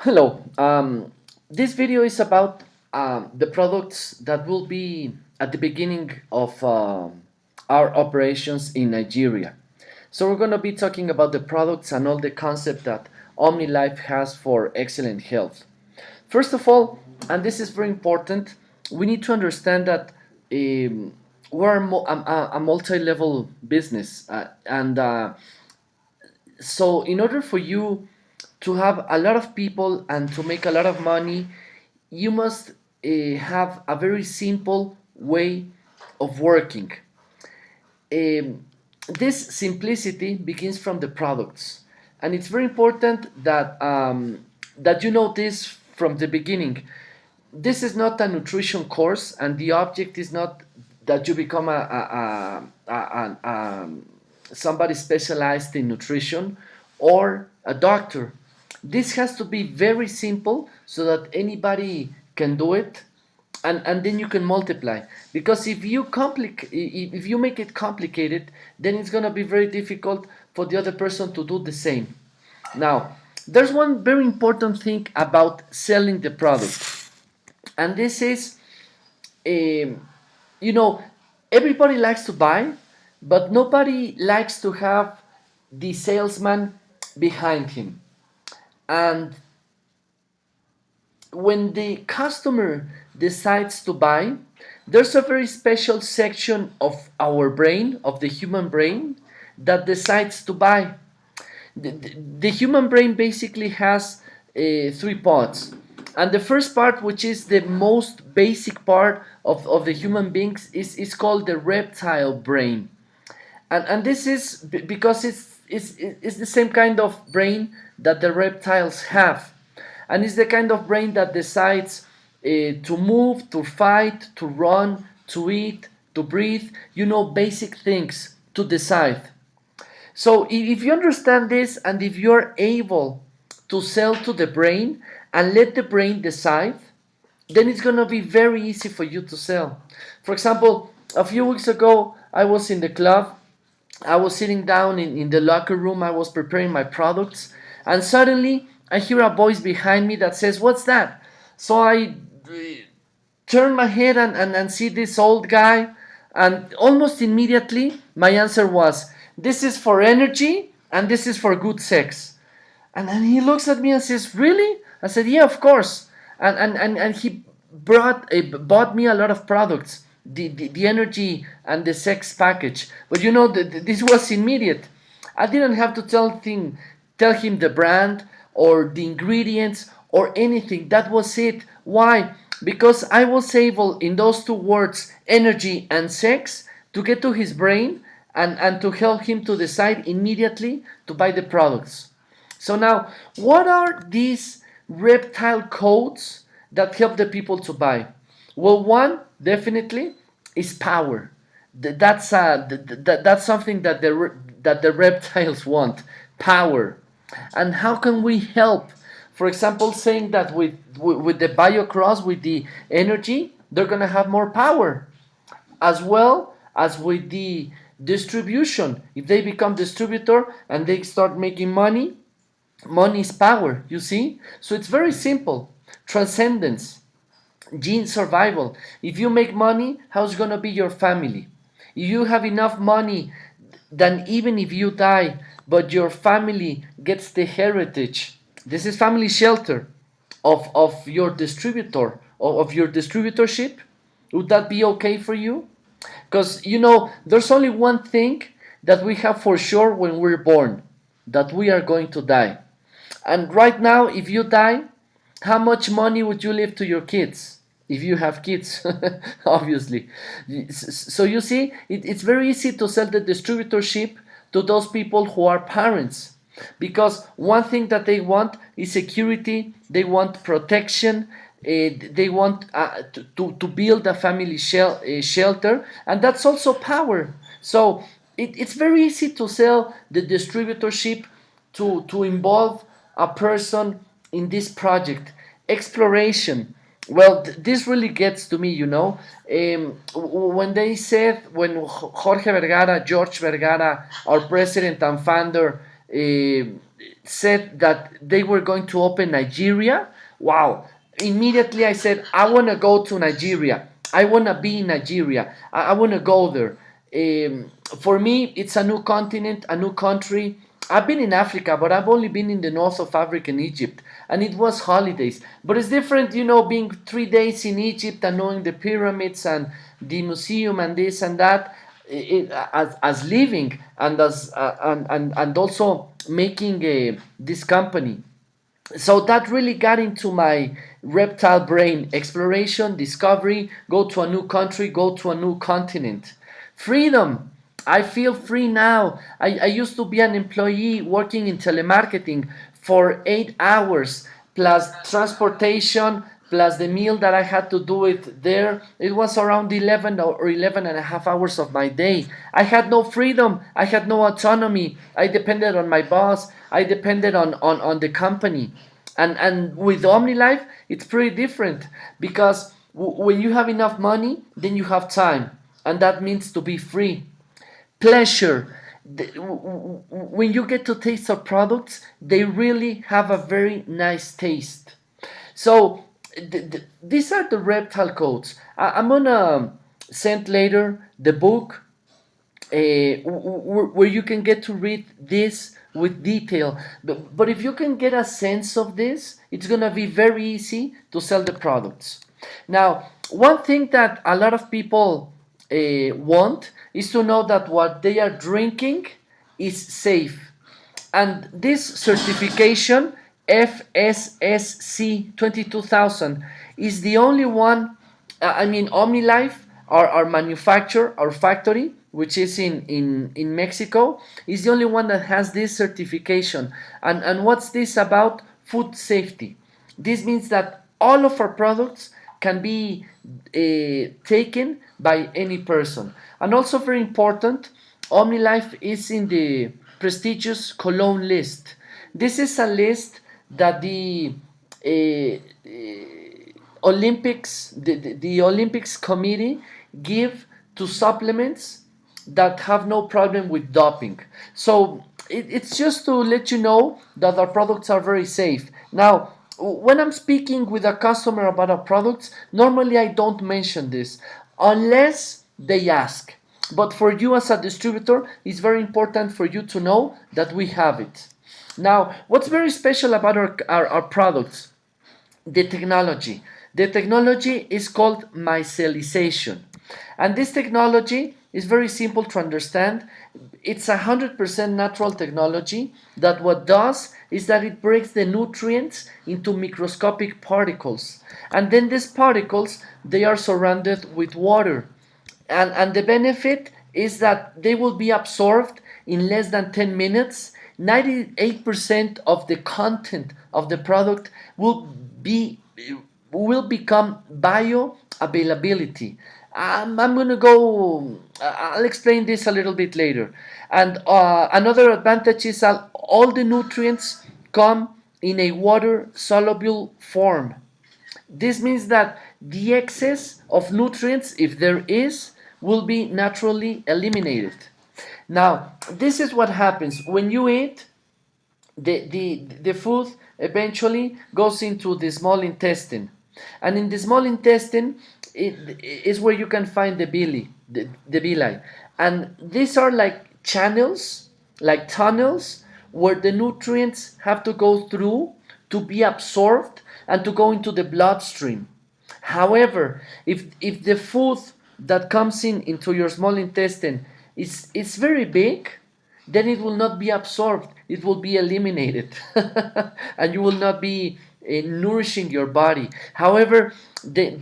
Hello. This video is about the products that will be at the beginning of our operations in Nigeria. So we're going to be talking about the products and all the concept that OmniLife has for excellent health. First of all, and this is very important, we need to understand that we're a multi-level business, and so in order for you to have a lot of people and to make a lot of money, you must have a very simple way of working. This simplicity begins from the products, and it's very important that you know this from the beginning. This is not a nutrition course, and the object is not that you become somebody specialized in nutrition or a doctor. This has to be very simple so that anybody can do it, and then you can multiply, because if you make it complicated, then it's going to be very difficult for the other person to do the same. Now, there's one very important thing about selling the product, and this is, um, you know, everybody likes to buy, but nobody likes to have the salesman behind him. And when the customer decides to buy, there's a very special section of our brain, of the human brain, that decides to buy. The human brain basically has three parts. And the first part, which is the most basic part of the human beings, is called the reptile brain. And this is because it's the same kind of brain that the reptiles have. And it's the kind of brain that decides to move, to fight, to run, to eat, to breathe, basic things to decide. So if you understand this, and if you're able to sell to the brain and let the brain decide, then it's going to be very easy for you to sell. For example, a few weeks ago, I was in the club. I was sitting down in the locker room. I was preparing my products, and suddenly I hear a voice behind me that says, "What's that?" So I turn my head and see this old guy, and almost immediately my answer was, "This is for energy and this is for good sex." And he looks at me and says, "Really?" I said, "Yeah, of course." And he bought me a lot of products, the energy and the sex package. But this was immediate. I didn't have to tell him the brand or the ingredients or anything. That was it. Why? Because I was able, in those two words, energy and sex, to get to his brain, and to help him to decide immediately to buy the products. So now, what are these reptile codes that help the people to buy? Well, one definitely is power. That's something that the reptiles want, power. And how can we help? For example, saying that with the biocross, with the energy, they're gonna have more power, as well as with the distribution. If they become distributor and they start making money, money is power, you see? So it's very simple. Transcendence, gene survival. If you make money, how's gonna be your family? If you have enough money, then even if you die, but your family gets the heritage, this is family shelter of your distributor, of your distributorship, would that be okay for you? Because there's only one thing that we have for sure when we're born, that we are going to die. And right now, if you die, how much money would you leave to your kids? If you have kids, obviously. So you see, it's very easy to sell the distributorship to those people who are parents. Because one thing that they want is security, they want protection, they want to build a family shelter, and that's also power. So it's very easy to sell the distributorship, to involve a person in this project. Exploration. Well, this really gets to me. When Jorge Vergara, George Vergara, our president and founder, said that they were going to open Nigeria. Wow. Immediately I said, I want to go to Nigeria. I want to be in Nigeria. I want to go there. For me, it's a new continent, a new country. I've been in Africa, but I've only been in the north of Africa and Egypt, and it was holidays. But it's different, being 3 days in Egypt and knowing the pyramids and the museum and this and that, as living and as and also making this company. So that really got into my reptile brain: exploration, discovery, go to a new country, go to a new continent. Freedom. I feel free now. I used to be an employee working in telemarketing for 8 hours, plus transportation, plus the meal that I had to do it there. It was around 11 or 11 and a half hours of my day. I had no freedom. I had no autonomy. I depended on my boss. I depended on the company. And with OmniLife, it's pretty different, because when you have enough money, then you have time. And that means to be free. Pleasure. When you get to taste our products, they really have a very nice taste. So these are the reptile codes. I'm gonna send later the book, where you can get to read this with detail. But if you can get a sense of this, it's gonna be very easy to sell the products. Now, one thing that a lot of people want is to know that what they are drinking is safe. And this certification, FSSC 22000, is the only one. I mean, OmniLife, our manufacturer, our factory, which is in Mexico, is the only one that has this certification. And what's this about? Food safety. This means that all of our products can be taken by any person. And also very important, OmniLife is in the prestigious Cologne list. This is a list that the the Olympics committee give to supplements that have no problem with doping. So it's just to let you know that our products are very safe. Now, when I'm speaking with a customer about our products, normally I don't mention this unless they ask. But for you as a distributor, it's very important for you to know that we have it. Now, what's very special about our products? The technology. The technology is called micellization. And this technology is very simple to understand. It's 100% natural technology that what does is that it breaks the nutrients into microscopic particles. And then these particles, they are surrounded with water. And the benefit is that they will be absorbed in less than 10 minutes. 98% of the content of the product will become bioavailability. I'm going to go, I'll explain this a little bit later. And another advantage is that all the nutrients come in a water soluble form. This means that the excess of nutrients, if there is, will be naturally eliminated. Now, this is what happens when you eat. The food eventually goes into the small intestine, and in the small intestine it is where you can find the villi, and these are like channels, like tunnels, where the nutrients have to go through to be absorbed and to go into the bloodstream. However, if the food that comes into your small intestine is very big, then it will not be absorbed, it will be eliminated, and you will not be nourishing your body. However, the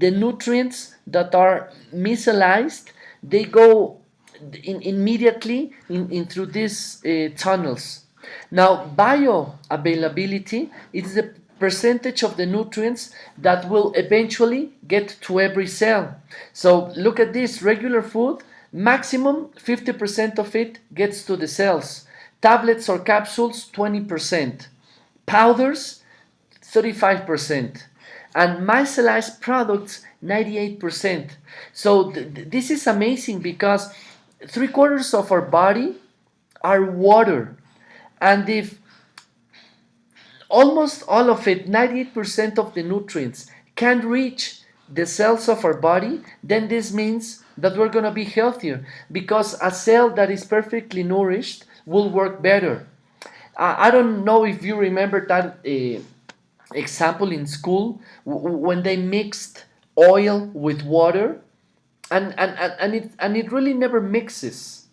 nutrients that are micellized, they go immediately in through these tunnels. Now, bioavailability is the percentage of the nutrients that will eventually get to every cell. So look at this: regular food, maximum 50% of it gets to the cells. Tablets or capsules, 20%. Powders, 35%. And micellized products, 98%. So this is amazing, because 3/4 of our body are water. And if almost all of it, 98% of the nutrients, can reach the cells of our body, then this means that we're going to be healthier, because a cell that is perfectly nourished will work better. I don't know if you remember that example in school when they mixed oil with water, and it really never mixes.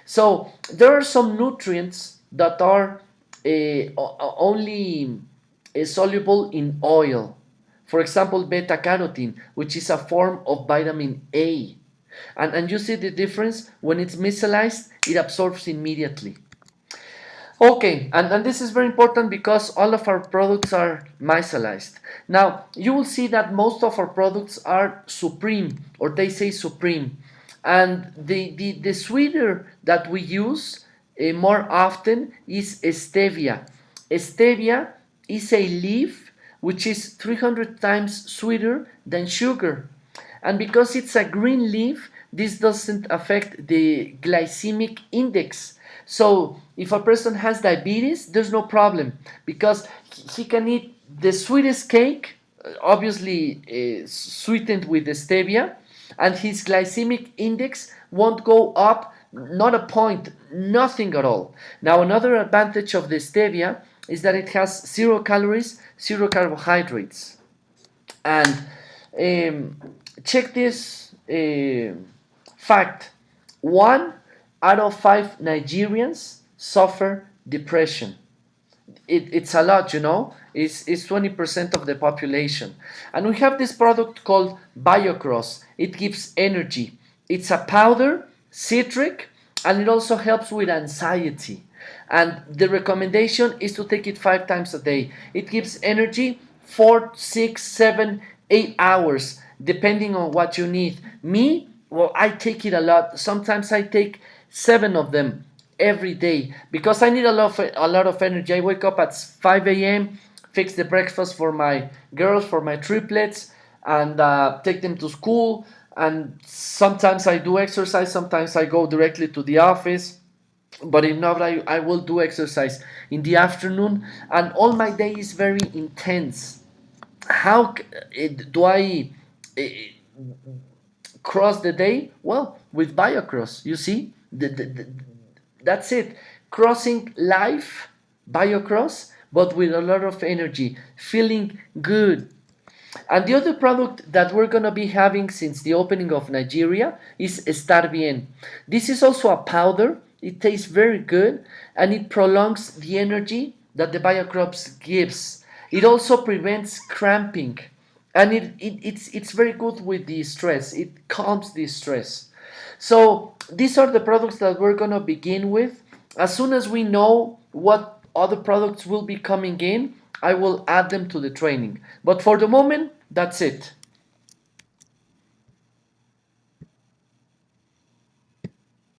So there are some nutrients that are only soluble in oil. For example, beta carotene, which is a form of vitamin A. And you see the difference when it's micellized, it absorbs immediately. Okay, and this is very important because all of our products are micellized. Now, you will see that most of our products are supreme, or they say supreme. And the sweetener that we use more often is stevia. Stevia is a leaf which is 300 times sweeter than sugar. And because it's a green leaf, this doesn't affect the glycemic index. So if a person has diabetes, there's no problem, because he can eat the sweetest cake, obviously sweetened with stevia, and his glycemic index won't go up, not a point, nothing at all. Now, another advantage of the stevia is that it has 0 calories, 0 carbohydrates. And check this fact: 1 out of 5 Nigerians suffer depression. It's a lot, you know. It's 20% of the population. And we have this product called BioCross. It gives energy. It's a powder, citric, and it also helps with anxiety. And the recommendation is to take it 5 times a day. It gives energy 4, 6, 7, 8 hours, depending on what you need. Me, well, I take it a lot. Sometimes I take 7 of them every day because I need a lot of energy. I wake up at 5 a.m., fix the breakfast for my girls, for my triplets, and take them to school. And sometimes I do exercise. Sometimes I go directly to the office. But if not, I will do exercise in the afternoon, and all my day is very intense. How do I cross the day? Well, with BioCross, you see, that's it. Crossing life, BioCross, but with a lot of energy, feeling good. And the other product that we're going to be having since the opening of Nigeria is Star Bien. This is also a powder. It tastes very good, and it prolongs the energy that the BioCrops gives. It also prevents cramping, and it's very good with the stress. It calms the stress. So these are the products that we're going to begin with. As soon as we know what other products will be coming in, I will add them to the training. But for the moment, that's it.